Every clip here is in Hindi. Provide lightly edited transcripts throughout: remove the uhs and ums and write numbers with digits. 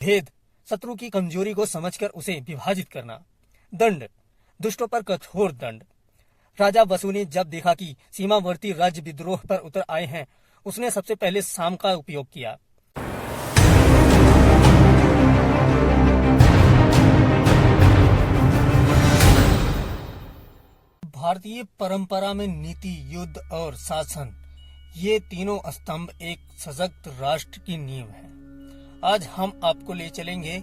भेद, शत्रु की कमजोरी को समझकर उसे विभाजित करना। दंड, दुष्टों पर कठोर दंड। राजा वसु ने जब देखा कि सीमावर्ती राज्य विद्रोह पर उतर आए हैं, उसने सबसे पहले साम का उपयोग किया। भारतीय परंपरा में नीति, युद्ध और शासन, ये तीनों स्तंभ एक सशक्त राष्ट्र की नींव है। आज हम आपको ले चलेंगे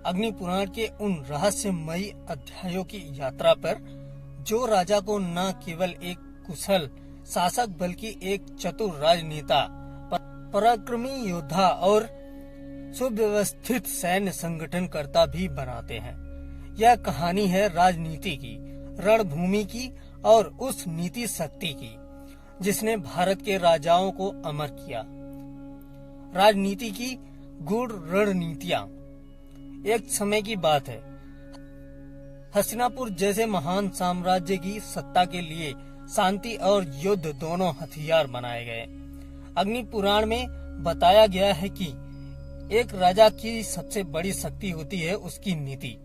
अग्नि पुराण के उन रहस्यमयी अध्यायों की यात्रा पर, जो राजा को न केवल एक कुशल शासक बल्कि एक चतुर राजनेता, पराक्रमी योद्धा और सुव्यवस्थित सैन्य संगठनकर्ता भी बनाते हैं। यह कहानी है राजनीति की, रणभूमि की और उस नीति शक्ति की जिसने भारत के राजाओं को अमर किया। राजनीति की गूढ़ रणनीतियां। एक समय की बात है, हस्तिनापुर जैसे महान साम्राज्य की सत्ता के लिए शांति और युद्ध दोनों हथियार बनाए गए। अग्नि पुराण में बताया गया है कि एक राजा की सबसे बड़ी शक्ति होती है उसकी नीति।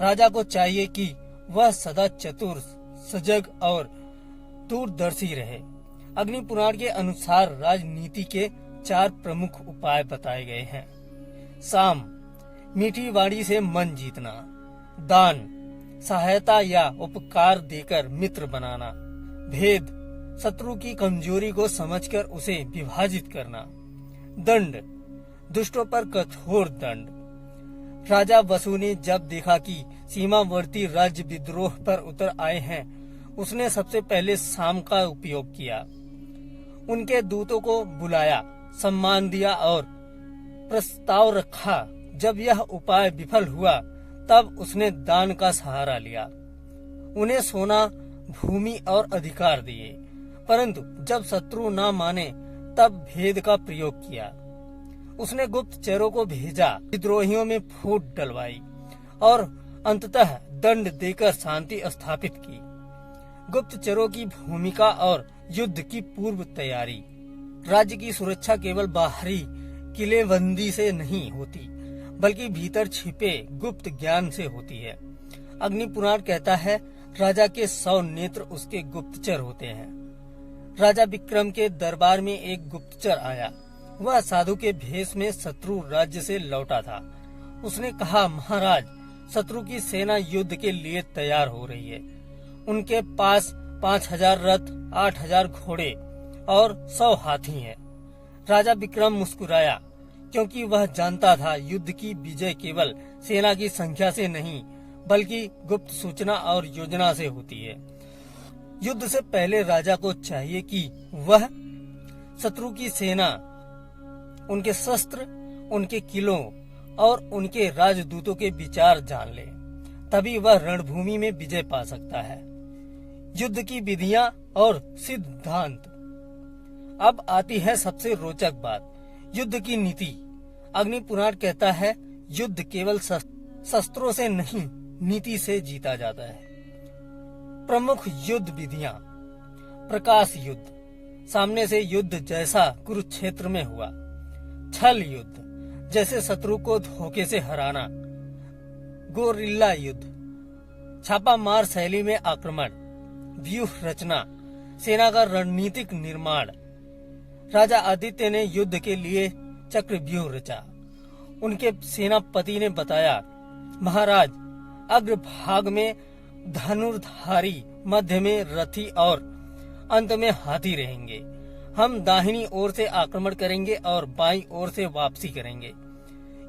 राजा को चाहिए कि वह सदा चतुर, सजग और दूरदर्शी रहे। अग्नि पुराण के अनुसार राजनीति के 4 प्रमुख उपाय बताए गए हैं। साम, मीठी वाणी से मन जीतना। दान, सहायता या उपकार देकर मित्र बनाना। भेद, शत्रु की कमजोरी को समझकर उसे विभाजित करना। दंड, दुष्टों पर कठोर दंड। राजा वसु ने जब देखा कि सीमावर्ती राज्य विद्रोह पर उतर आए हैं, उसने सबसे पहले साम का उपयोग किया। उनके दूतों को बुलाया, सम्मान दिया और प्रस्ताव रखा। जब यह उपाय विफल हुआ, तब उसने दान का सहारा लिया। उन्हें सोना, भूमि और अधिकार दिए। परंतु जब शत्रु न माने, तब भेद का प्रयोग किया। उसने गुप्तचरों को भेजा, विद्रोहियों में फूट डलवाई और अंततः दंड देकर शांति स्थापित की। गुप्तचरों की भूमिका और युद्ध की पूर्व तैयारी। राज्य की सुरक्षा केवल बाहरी किलेबंदी से नहीं होती, बल्कि भीतर छिपे गुप्त ज्ञान से होती है। अग्नि पुराण कहता है, राजा के 100 नेत्र उसके गुप्तचर होते हैं। राजा विक्रम के दरबार में एक गुप्तचर आया। वह साधु के भेष में शत्रु राज्य से लौटा था। उसने कहा, महाराज, शत्रु की सेना युद्ध के लिए तैयार हो रही है। उनके पास 5000 रथ, 8000 घोड़े और 100 हाथी हैं। राजा विक्रम मुस्कुराया, क्योंकि वह जानता था युद्ध की विजय केवल सेना की संख्या से नहीं, बल्कि गुप्त सूचना और योजना से होती है। युद्ध से पहले राजा को चाहिए कि वह शत्रु की सेना, उनके शस्त्र, उनके किलों और उनके राजदूतों के विचार जान ले। तभी वह रणभूमि में विजय पा सकता है। युद्ध की विधियां और सिद्धांत। अब आती है सबसे रोचक बात, युद्ध की नीति। अग्नि पुराण कहता है, युद्ध केवल शस्त्रों से नहीं, नीति से जीता जाता है। प्रमुख युद्ध विधियां। प्रकाश युद्ध, सामने से युद्ध जैसा कुरुक्षेत्र में हुआ। छल युद्ध, जैसे शत्रु को धोखे से हराना। गोरिल्ला युद्ध, छापामार शैली में आक्रमण। व्यूह रचना, सेना का रणनीतिक निर्माण। राजा आदित्य ने युद्ध के लिए चक्रव्यूह रचा। उनके सेनापति ने बताया, महाराज, अग्रभाग में धनुर्धारी, मध्य में रथी और अंत में हाथी रहेंगे। हम दाहिनी ओर से आक्रमण करेंगे और बाईं ओर से वापसी करेंगे।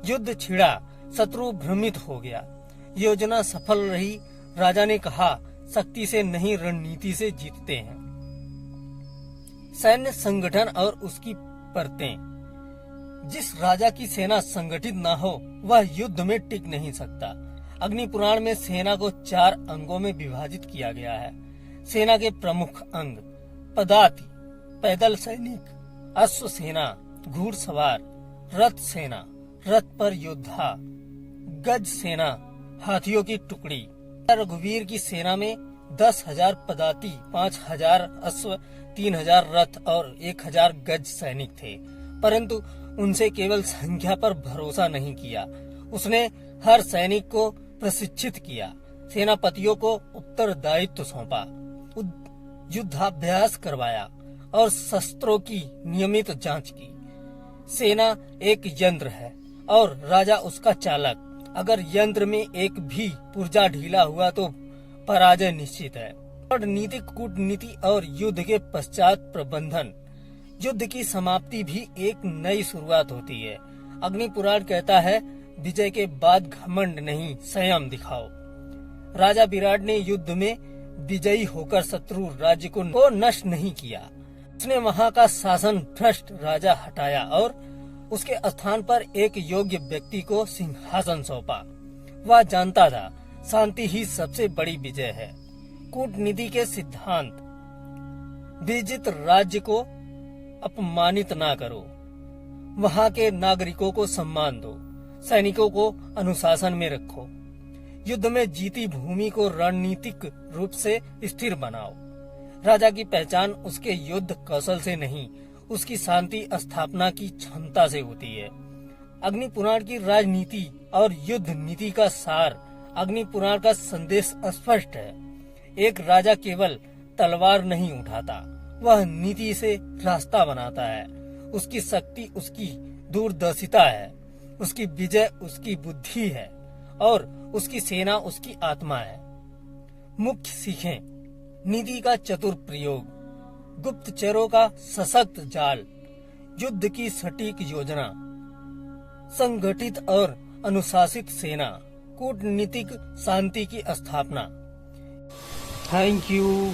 युद्ध छिड़ा, शत्रु भ्रमित हो गया। योजना सफल रही। राजा ने कहा, शक्ति से नहीं, रणनीति से जीतते हैं। सैन्य संगठन और उसकी परतें। जिस राजा की सेना संगठित न हो, वह युद्ध में टिक नहीं सकता। अग्नि पुराण में सेना को 4 अंगों में विभाजित किया गया है। सेना के प्रमुख अंग: पदाति, पैदल सैनिक; अश्व सेना, घुड़सवार; रथ सेना, रथ पर योद्धा; गज सेना, हाथियों की टुकड़ी। रघुवीर की सेना में 10,000 पदाति, 5,000 अश्व, 3,000 रथ और 1,000 गज सैनिक थे। परंतु उनसे केवल संख्या पर भरोसा नहीं किया, उसने हर सैनिक को प्रशिक्षित किया, सेनापतियों को उत्तरदायित्व सौंपा, युद्धाभ्यास करवाया और शस्त्रों की नियमित जांच की। सेना एक यंत्र है और राजा उसका चालक। अगर यंत्र में एक भी पुर्जा ढीला हुआ तो पराजय निश्चित है। रणनीतिक कूटनीति और युद्ध के पश्चात प्रबंधन। युद्ध की समाप्ति भी एक नई शुरुआत होती है। अग्नि पुराण कहता है, विजय के बाद घमंड नहीं, संयम दिखाओ। राजा विराट ने युद्ध में विजयी होकर शत्रु राज्य को नष्ट नहीं किया। उसने वहां का शासन भ्रष्ट राजा हटाया और उसके स्थान पर एक योग्य व्यक्ति को सिंहासन सौंपा। वह जानता था, शांति ही सबसे बड़ी विजय है। कूटनीति के सिद्धांत। विजित राज्य को अपमानित ना करो, वहां के नागरिकों को सम्मान दो, सैनिकों को अनुशासन में रखो, युद्ध में जीती भूमि को रणनीतिक रूप से स्थिर बनाओ। राजा की पहचान उसके युद्ध कौशल से नहीं, उसकी शांति स्थापना की क्षमता से होती है। अग्नि पुराण की राजनीति और युद्ध नीति का सार। अग्नि पुराण का संदेश स्पष्ट है। एक राजा केवल तलवार नहीं उठाता, वह नीति से रास्ता बनाता है। उसकी शक्ति उसकी दूरदर्शिता है, उसकी विजय उसकी बुद्धि है और उसकी सेना उसकी आत्मा है। मुख्य सीखें। नीति का चतुर प्रयोग, गुप्तचरों का सशक्त जाल, युद्ध की सटीक योजना, संगठित और अनुशासित सेना, कूटनीतिक शांति की स्थापना। Thank you.